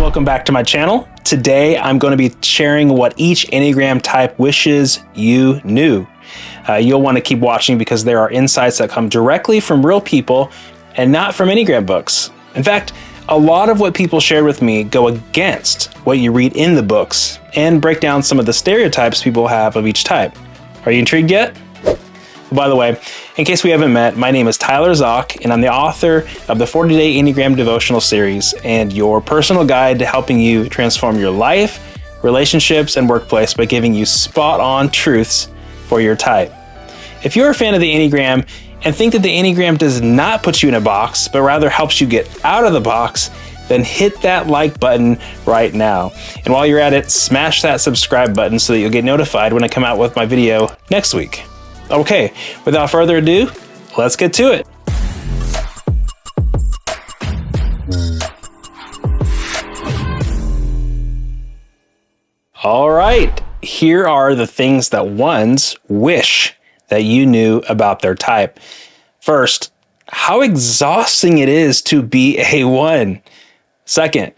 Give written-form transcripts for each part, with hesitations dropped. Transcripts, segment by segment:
welcome back to my channel. Today, I'm going to be sharing what each Enneagram type wishes you knew. You'll want to keep watching because there are insights that come directly from real people and not from Enneagram books. In fact, a lot of what people shared with me go against what you read in the books and break down some of the stereotypes people have of each type. Are you intrigued yet? By the way, in case we haven't met, my name is Tyler Zock, and I'm the author of the 40-Day Enneagram Devotional Series and your personal guide to helping you transform your life, relationships, and workplace by giving you spot-on truths for your type. If you're a fan of the Enneagram and think that the Enneagram does not put you in a box, but rather helps you get out of the box, then hit that like button right now. And while you're at it, smash that subscribe button so that you'll get notified when I come out with my video next week. Okay, without further ado, let's get to it. All right, here are the things that ones wish that you knew about their type. First, how exhausting it is to be a one. Second,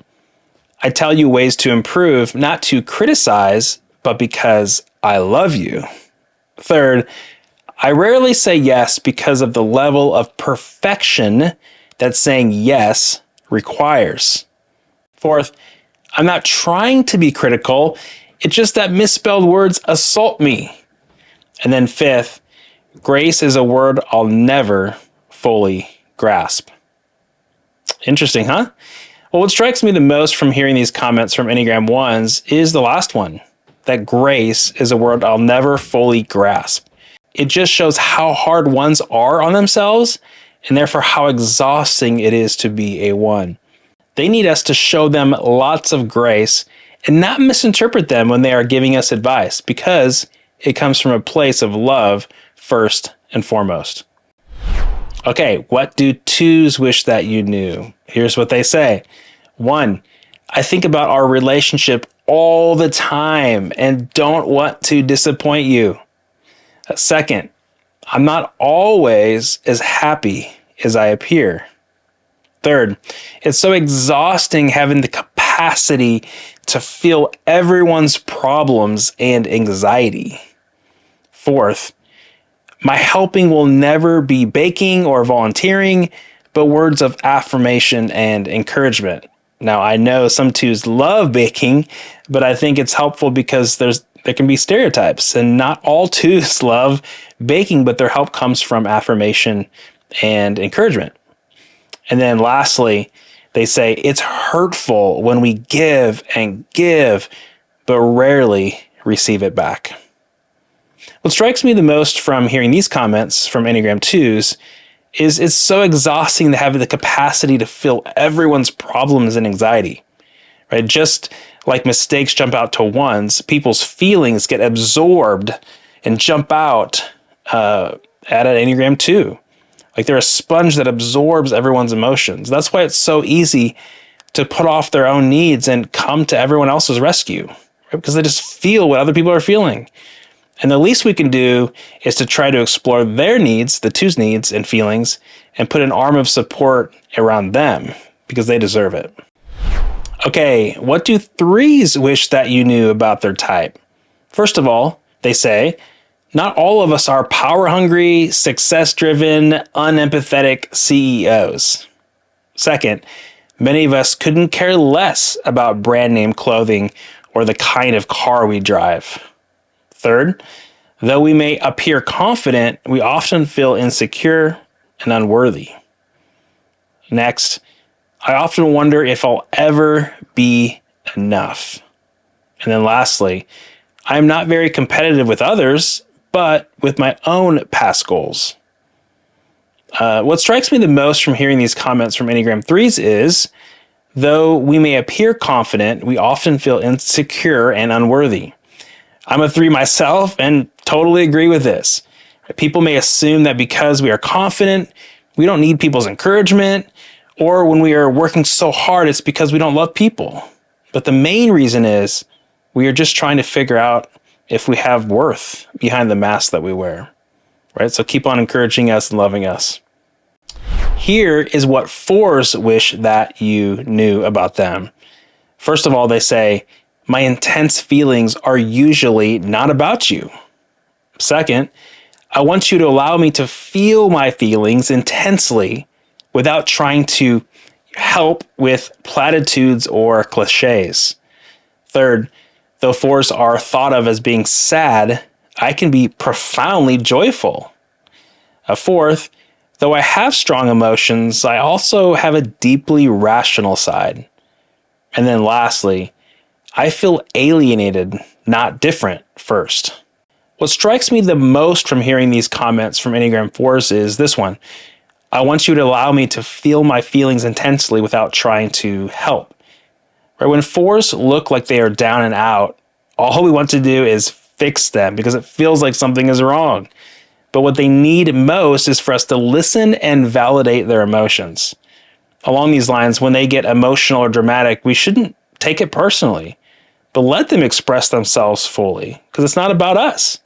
I tell you ways to improve, not to criticize, but because I love you. Third, I rarely say yes because of the level of perfection that saying yes requires. Fourth, I'm not trying to be critical, it's just that misspelled words assault me. And then fifth, grace is a word I'll never fully grasp. Interesting, huh? Well, what strikes me the most from hearing these comments from Enneagram 1s is the last one, that grace is a word I'll never fully grasp. It just shows how hard ones are on themselves and therefore how exhausting it is to be a one. They need us to show them lots of grace and not misinterpret them when they are giving us advice because it comes from a place of love first and foremost. Okay, what do twos wish that you knew? Here's what they say. 1, I think about our relationship all the time and don't want to disappoint you. Second, I'm not always as happy as I appear. Third, it's so exhausting having the capacity to feel everyone's problems and anxiety. Fourth, my helping will never be baking or volunteering, but words of affirmation and encouragement. Now, I know some twos love baking, but I think it's helpful because there can be stereotypes, and not all twos love baking, but their help comes from affirmation and encouragement. And then lastly, they say it's hurtful when we give and give, but rarely receive it back. What strikes me the most from hearing these comments from Enneagram 2s is it's so exhausting to have the capacity to feel everyone's problems and anxiety, right? Just like mistakes jump out to ones, people's feelings get absorbed and jump out at an Enneagram 2. Like they're a sponge that absorbs everyone's emotions. That's why it's so easy to put off their own needs and come to everyone else's rescue, right? Because they just feel what other people are feeling. And the least we can do is to try to explore their needs, the two's needs and feelings, and put an arm of support around them because they deserve it. Okay, what do threes wish that you knew about their type? First of all, they say, not all of us are power-hungry, success-driven, unempathetic CEOs. Second, many of us couldn't care less about brand name clothing or the kind of car we drive. Third, though we may appear confident, we often feel insecure and unworthy. Next, I often wonder if I'll ever be enough. And then lastly, I'm not very competitive with others, but with my own past goals. What strikes me the most from hearing these comments from Enneagram 3s is, though we may appear confident, we often feel insecure and unworthy. I'm a 3 myself and totally agree with this. People may assume that because we are confident, we don't need people's encouragement, or when we are working so hard, it's because we don't love people. But the main reason is we are just trying to figure out if we have worth behind the mask that we wear, right? So keep on encouraging us and loving us. Here is what 4s wish that you knew about them. First of all, they say, my intense feelings are usually not about you. Second, I want you to allow me to feel my feelings intensely without trying to help with platitudes or cliches. Third, though fours are thought of as being sad, I can be profoundly joyful. Fourth, though I have strong emotions, I also have a deeply rational side. And then lastly, I feel alienated, not different first. What strikes me the most from hearing these comments from Enneagram 4s is this one. I want you to allow me to feel my feelings intensely without trying to help. Right? When 4s look like they are down and out, all we want to do is fix them because it feels like something is wrong. But what they need most is for us to listen and validate their emotions. Along these lines, when they get emotional or dramatic, we shouldn't take it personally, but let them express themselves fully because it's not about us.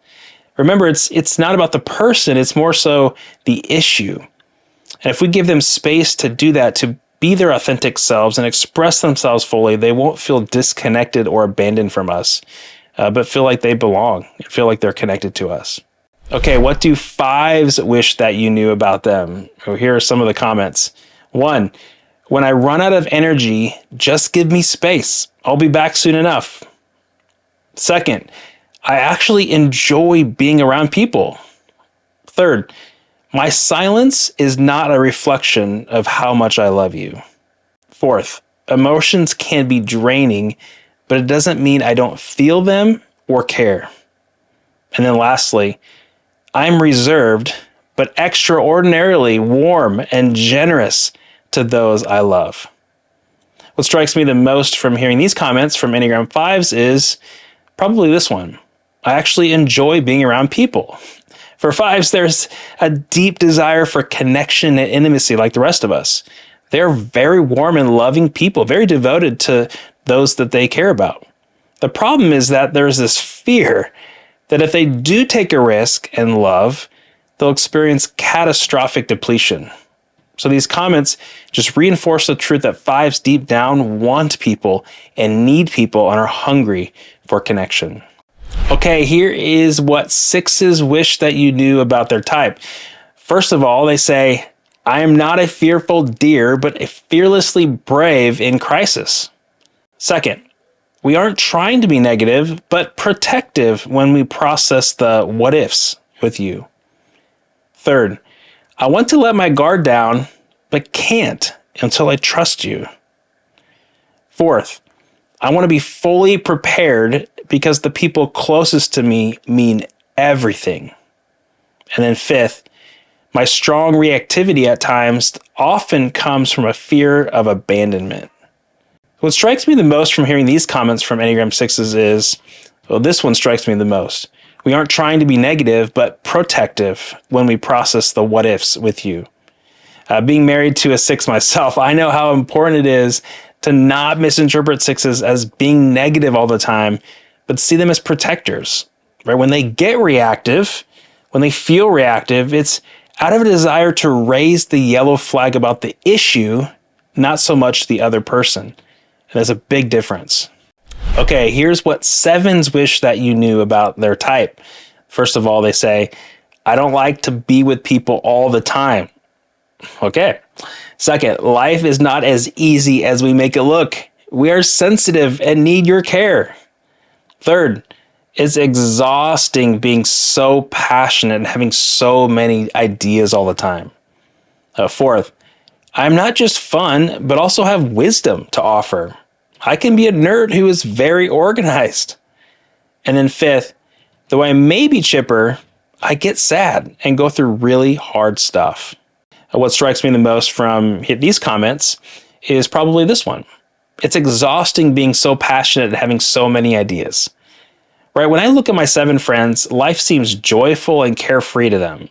Remember, it's not about the person, it's more so the issue. And if we give them space to do that, to be their authentic selves and express themselves fully, they won't feel disconnected or abandoned from us, but feel like they belong and feel like they're connected to us. Okay, what do 5s wish that you knew about them? Oh, here are some of the comments. 1, when I run out of energy, just give me space. I'll be back soon enough. 2nd, I actually enjoy being around people. 3rd, my silence is not a reflection of how much I love you. 4th, emotions can be draining, but it doesn't mean I don't feel them or care. And then lastly, I'm reserved, but extraordinarily warm and generous to those I love. What strikes me the most from hearing these comments from Enneagram 5s is probably this one. I actually enjoy being around people. For 5s, there's a deep desire for connection and intimacy like the rest of us. They're very warm and loving people, very devoted to those that they care about. The problem is that there's this fear that if they do take a risk and love, they'll experience catastrophic depletion. So these comments just reinforce the truth that 5s deep down want people and need people and are hungry for connection. Okay, here is what 6s wish that you knew about their type. First of all, they say, I am not a fearful deer, but a fearlessly brave in crisis. Second, we aren't trying to be negative, but protective when we process the what ifs with you. Third, I want to let my guard down, but can't until I trust you. Fourth, I want to be fully prepared because the people closest to me mean everything. And then fifth, my strong reactivity at times often comes from a fear of abandonment. What strikes me the most from hearing these comments from Enneagram 6s is, well, this one strikes me the most. We aren't trying to be negative, but protective when we process the what ifs with you. Being married to a 6 myself, I know how important it is to not misinterpret 6s as being negative all the time, but see them as protectors. Right? When they get reactive, when they feel reactive, it's out of a desire to raise the yellow flag about the issue, not so much the other person. And there's a big difference. Okay, here's what 7s wish that you knew about their type. First of all, they say, I don't like to be with people all the time. Okay. Second, life is not as easy as we make it look. We are sensitive and need your care. Third, it's exhausting being so passionate and having so many ideas all the time. Fourth, I'm not just fun, but also have wisdom to offer. I can be a nerd who is very organized. And then fifth, though I may be chipper, I get sad and go through really hard stuff. What strikes me the most from these comments is probably this one. It's exhausting being so passionate and having so many ideas. Right? When I look at my 7 friends, life seems joyful and carefree to them.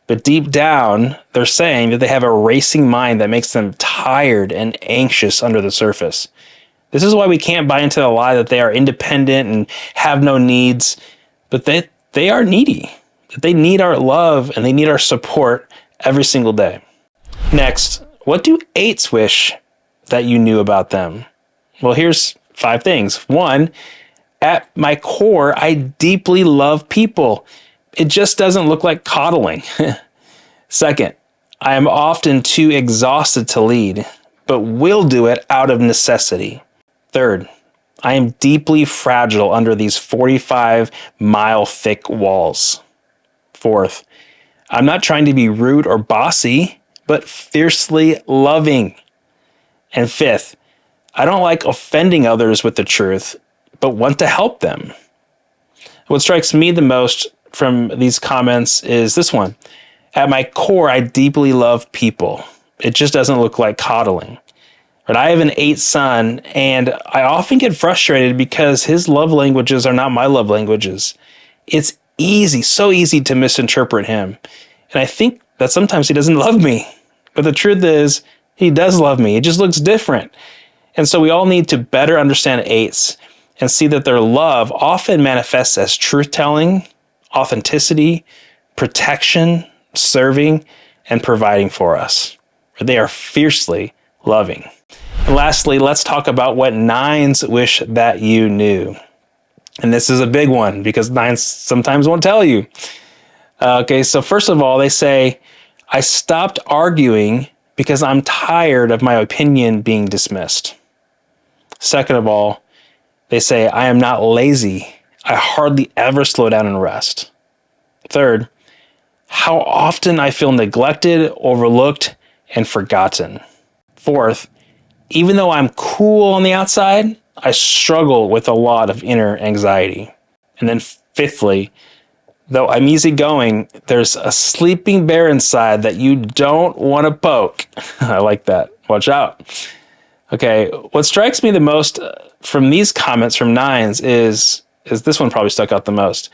But deep down, they're saying that they have a racing mind that makes them tired and anxious under the surface. This is why we can't buy into the lie that they are independent and have no needs, but they are needy. That they need our love and they need our support every single day. Next, what do 8s wish that you knew about them? Well, here's 5 things. 1, at my core, I deeply love people. It just doesn't look like coddling. 2nd, I am often too exhausted to lead, but will do it out of necessity. 3rd, I am deeply fragile under these 45-mile thick walls. 4th, I'm not trying to be rude or bossy, but fiercely loving. And 5th, I don't like offending others with the truth, but want to help them. What strikes me the most from these comments is this one. At my core, I deeply love people. It just doesn't look like coddling. But I have an 8 son, and I often get frustrated because his love languages are not my love languages. It's easy, so easy to misinterpret him. And I think that sometimes he doesn't love me. But the truth is, he does love me. It just looks different. And so we all need to better understand 8s and see that their love often manifests as truth-telling, authenticity, protection, serving, and providing for us. They are fiercely loving. And lastly, let's talk about what 9s wish that you knew. And this is a big one because 9s sometimes won't tell you. Okay, so first of all, they say, I stopped arguing because I'm tired of my opinion being dismissed. Second of all, they say, I am not lazy. I hardly ever slow down and rest. Third, how often I feel neglected, overlooked, and forgotten. Fourth, even though I'm cool on the outside, I struggle with a lot of inner anxiety. And then fifthly, though I'm easygoing, there's a sleeping bear inside that you don't want to poke. I like that. Watch out. Okay, what strikes me the most from these comments from 9s is this one probably stuck out the most.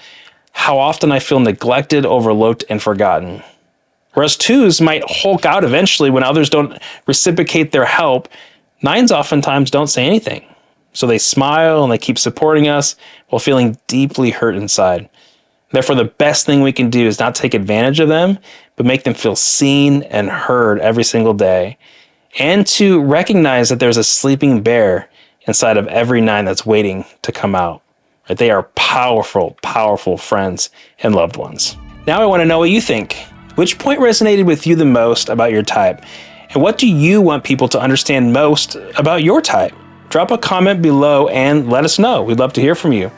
How often I feel neglected, overlooked, and forgotten. Whereas 2s might hulk out eventually when others don't reciprocate their help, 9s oftentimes don't say anything. So they smile and they keep supporting us while feeling deeply hurt inside. Therefore, the best thing we can do is not take advantage of them, but make them feel seen and heard every single day. And to recognize that there's a sleeping bear inside of every 9 that's waiting to come out. Right? They are powerful, powerful friends and loved ones. Now I want to know what you think. Which point resonated with you the most about your type? And what do you want people to understand most about your type? Drop a comment below and let us know. We'd love to hear from you.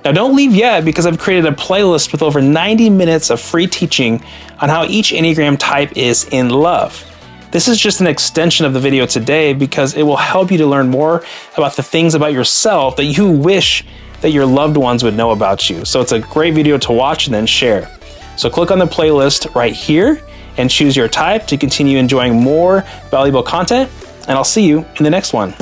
Now don't leave yet because I've created a playlist with over 90 minutes of free teaching on how each Enneagram type is in love. This is just an extension of the video today because it will help you to learn more about the things about yourself that you wish that your loved ones would know about you. So it's a great video to watch and then share. So click on the playlist right here and choose your type to continue enjoying more valuable content, and I'll see you in the next one.